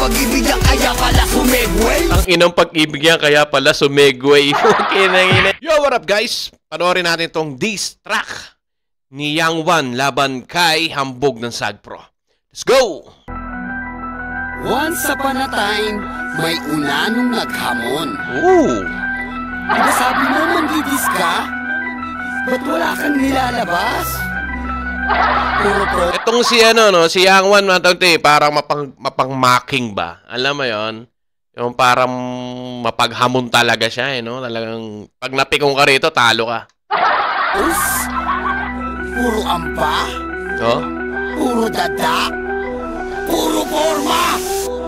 pag-ibig yan kaya pala sumegway. Ang inang pag-ibig yan kaya pala sumegway. Okay na ina. Yo, what up guys? Panoorin natin tong diss track ni Yang Wan laban kay Hambog ng Sagpro. Let's go! Once upon a time, may unanong naghamon. Ooh! Sabi mo mandidis ka? Ba't wala kang nilalabas? Puro pro. Itong si ano no, si Yang Wan parang mapang-mocking ba? Alam mo 'yon? Yung parang mapaghamon talaga siya no. Talagang pag napikong ka rito, talo ka. Us? Puro ampa? So? Puro dada? Puro forma?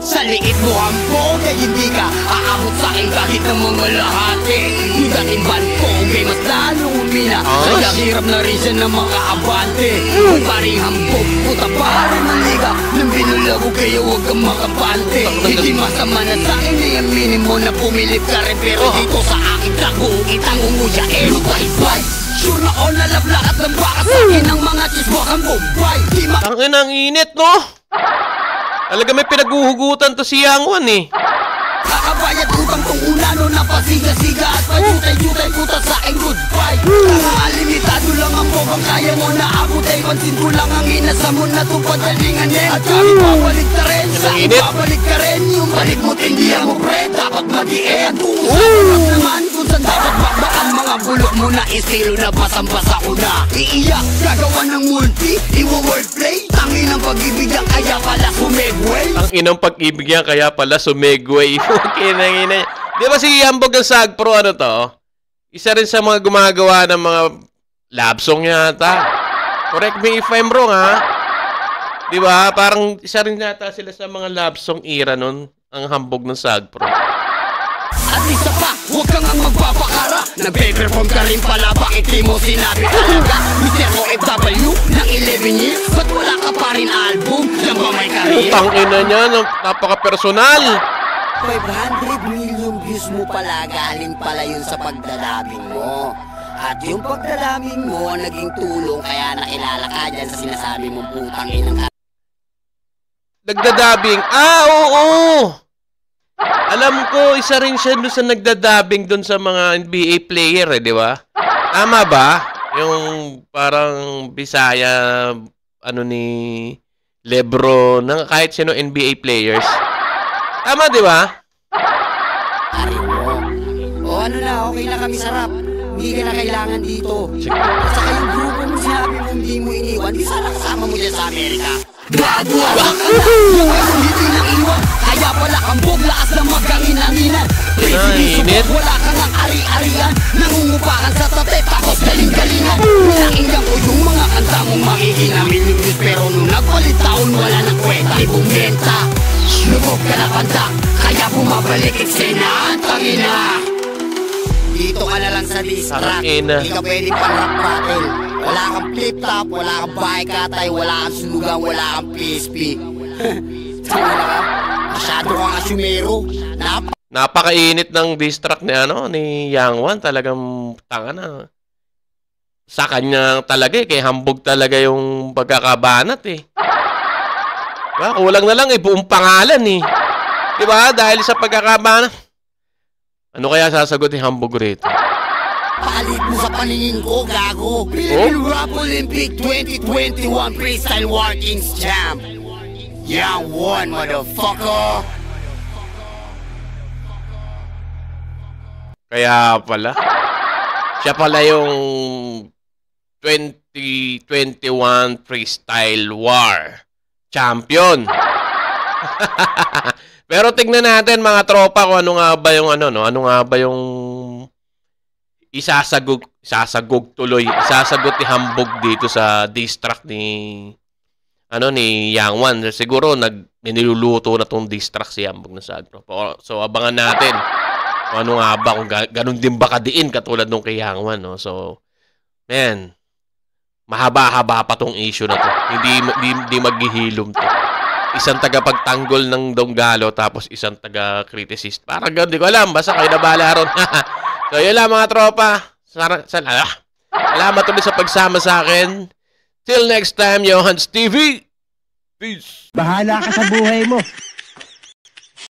Sa liit mo hambog ay hindi ka aabot sa akin kahit ng mga lahati. Yung dating bantog ay mas lalong umina. Kaya hirap na rin siya ng mga abante. Kung paring hambog, puta pare ng liga. Nang binulago kayo huwag kang makapante. Hindi masama na sa akin ay aminin mo na pumilip ka rin. Pero dito sa akin tago, itanong mo siya elutay-bay. Sure na all na lablat at nambaka sa akin ng mga chiswak ang bombay. Ang inang init no? Talaga may pinaguhugutan to si Yang Wan eh. Kakabayad utang tong unano na pasiga-siga at payutay-yutay puta sa aking goodbye. Limitado lang ang bobang kaya mo na abot ay pansin ko lang ang inasamon na itong padalinganin. At kahit babalik ka rin, sa babalik ka rin. Yung balik mo tindihan mo pre, dapat mag-i-end. Harap naman kung saan dapat bakbaan. Mga bulok mo na estilo na basang-basa ko na. Iiyak, gagawa ng multi, iwa-wordplay. Tangin ang pag-ibig yan kaya pala sumegway. Ang inang pag-ibig yan kaya pala sumegway. Okay na ina. Di ba si Hambog ng Sagpro ano to? Isa rin sa mga gumagawa ng mga love song yata. Correct me if I'm wrong ha. Di ba? Parang isa rin yata sila sa mga love song era nun. Ang Hambog ng Sagpro. At isa pa, huwag kang ang magpapakara. Nagpe-perform ka rin pala, bakit di mo sinabi talaga? Mr. OFW ng 11 years, ba't wala ka pa rin album? Yan ba may career? Utang ina niya, napaka-personal. 500 million views mo pala, galing pala yun sa pagdadabing mo. At yung pagdadabing mo, naging tulong, kaya nakilala ka dyan sa sinasabi mong putang inang. Nagdadabing? Oo! Alam ko, isa rin siya doon sa nagdadabing doon sa mga NBA player di ba? Tama ba? Yung parang Bisaya, ano ni Lebron, ng kahit sino NBA players. Tama, di ba? Ari mo. O ano na, okay na kami sarap. Hindi ka na kailangan dito. Sige. At saka yung grupo mo sinabi mo hindi mo iniwan, di sana kasama mo dyan sa Amerika. Bago-awa ka na, yung ayong hindi nang iwan. Kaya pala hambog, lakas na magkanginan-inan. Init. Wala kang ang ari-arian. Nangungupakan sa tape, tapos galing-galingan. Pinakinggan ko yung mga kanta mong makikinamin yung news. Pero nung nagpalit taon, wala nang kwenta. Ibong benta, lubog ka na panta. Kaya bumabalik eksena, tangina. Dito ka na lang sa diss track. Hindi ka pwedeng pang-rap battle. Wala kang flip-top, wala kang bahay-katay, wala kang sunugan, wala kang PSP. Tangina ka, masyado kang asyumero. Napakainit ng diss track ni, ni Yang Wan. Talagang tanga na. Sa kanya talaga kay Hambog talaga yung pagkakabanat Diba? Kulang na lang buong pangalan Diba? Dahil sa pagkakabanat. Ano kaya sasagot ni Hambog rito? Palit mo sa paningin ko, gago. Philippine Rap Olympic 2021 Freestyle War Kings Champ. Yang Wan, motherfucker. Kaya pala. Siya pala yung 2021 Freestyle War Champion. Pero tignan natin mga tropa kung ano nga ba yung ano nga ba yung isasagog ni Hambog dito sa diss track ni Yang Wan. Siguro niluluto na tong diss track si Hambog ng Sagpro. So abangan natin kung ano nga ba, kung ganun din ba kadiin katulad nung kay Yang Wan, no? So man, mahaba-haba pa tong issue na to. Hindi maghihilom to. Isang tagapagtanggol ng Donggalo tapos isang taga-criticist. Parang gano'n, di ko alam. Basta kayo na bahala ron. So, yun lang mga tropa. Salamat ulit sa pagsama sa akin. Till next time, Johans TV. Peace. Bahala ka sa buhay mo.